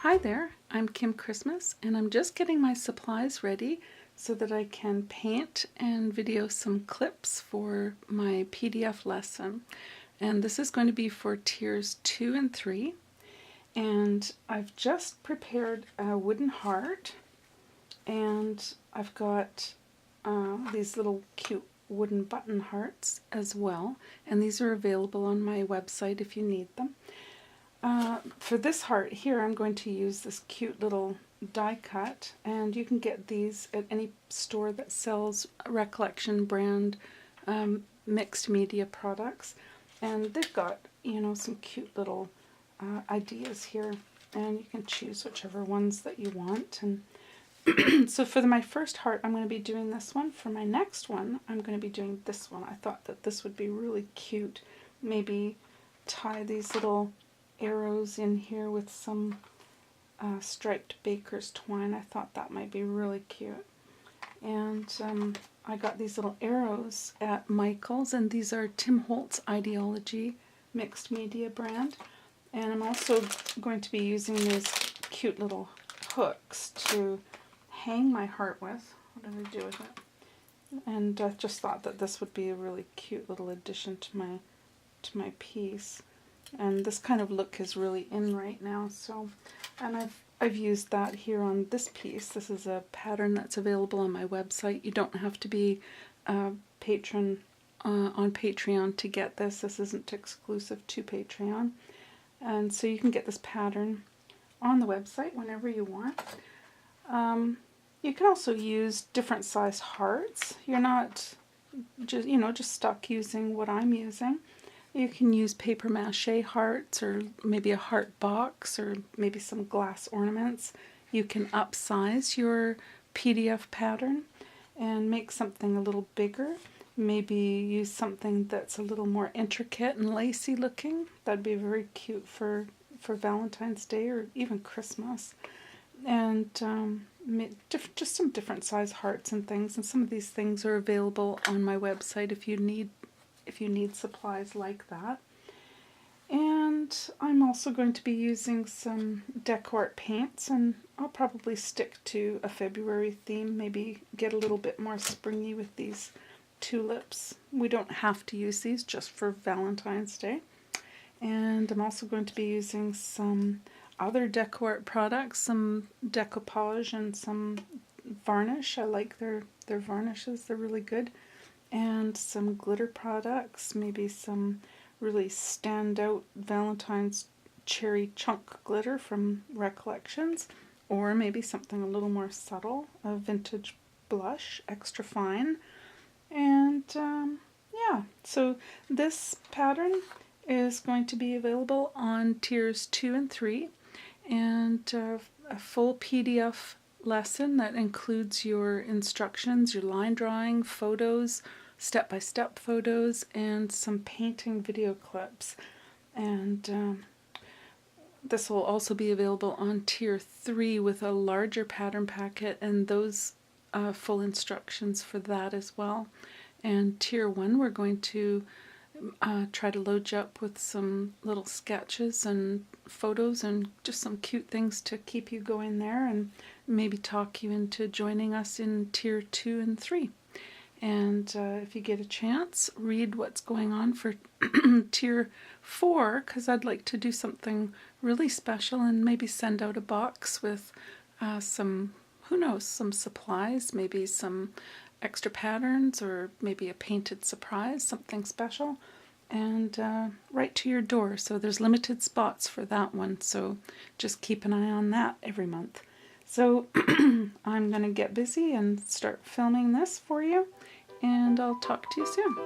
Hi there, I'm Kim Christmas and I'm just getting my supplies ready so that I can paint and video some clips for my PDF lesson. And this is going to be for tiers 2 and 3. And I've just prepared a wooden heart, and I've got these little cute wooden button hearts as well. And these are available on my website if you need them. For this heart here, I'm going to use this cute little die cut, and you can get these at any store that sells Recollection brand mixed media products. And they've got, some cute little ideas here, and you can choose whichever ones that you want. And so for my first heart, I'm going to be doing this one. For my next one, I'm going to be doing this one. I thought that this would be really cute. Maybe tie these little arrows in here with some striped baker's twine. I thought that might be really cute. And I got these little arrows at Michael's, and these are Tim Holtz Ideology mixed media brand. And I'm also going to be using these cute little hooks to hang my heart with. What did I do with it? And I just thought that this would be a really cute little addition to my piece. And this kind of look is really in right now, so, and I've used that here on this piece. This is a pattern that's available on my website. You don't have to be a patron on Patreon to get this. This isn't exclusive to Patreon. And so you can get this pattern on the website whenever you want. You can also use different size hearts. You're not just stuck using what I'm using. You can use paper mache hearts, or maybe a heart box, or maybe some glass ornaments. You can upsize your PDF pattern and make something a little bigger. Maybe use something that's a little more intricate and lacy looking. That'd be very cute for Valentine's Day or even Christmas. And just some different size hearts and things. And some of these things are available on my website if you need supplies like that. And I'm also going to be using some DecoArt paints, and I'll probably stick to a February theme, maybe get a little bit more springy with these tulips. We don't have to use these, just for Valentine's Day. And I'm also going to be using some other DecoArt products, some decoupage and some varnish. I like their varnishes, they're really good. And some glitter products, maybe some really standout Valentine's cherry chunk glitter from Recollections, or maybe something a little more subtle, a vintage blush, extra fine. And yeah, so this pattern is going to be available on tiers 2 and 3, and a full PDF lesson that includes your instructions, your line drawing, photos, step-by-step photos, and some painting video clips. And this will also be available on tier 3 with a larger pattern packet, and those full instructions for that as well. And tier 1, we're going to try to load you up with some little sketches and photos and just some cute things to keep you going there, and maybe talk you into joining us in tier 2 and 3. And if you get a chance, read what's going on for tier 4, because I'd like to do something really special and maybe send out a box with some, who knows, some supplies, maybe some extra patterns, or maybe a painted surprise, something special, and right to your door. So there's limited spots for that one, so just keep an eye on that every month. So I'm going to get busy and start filming this for you, and I'll talk to you soon.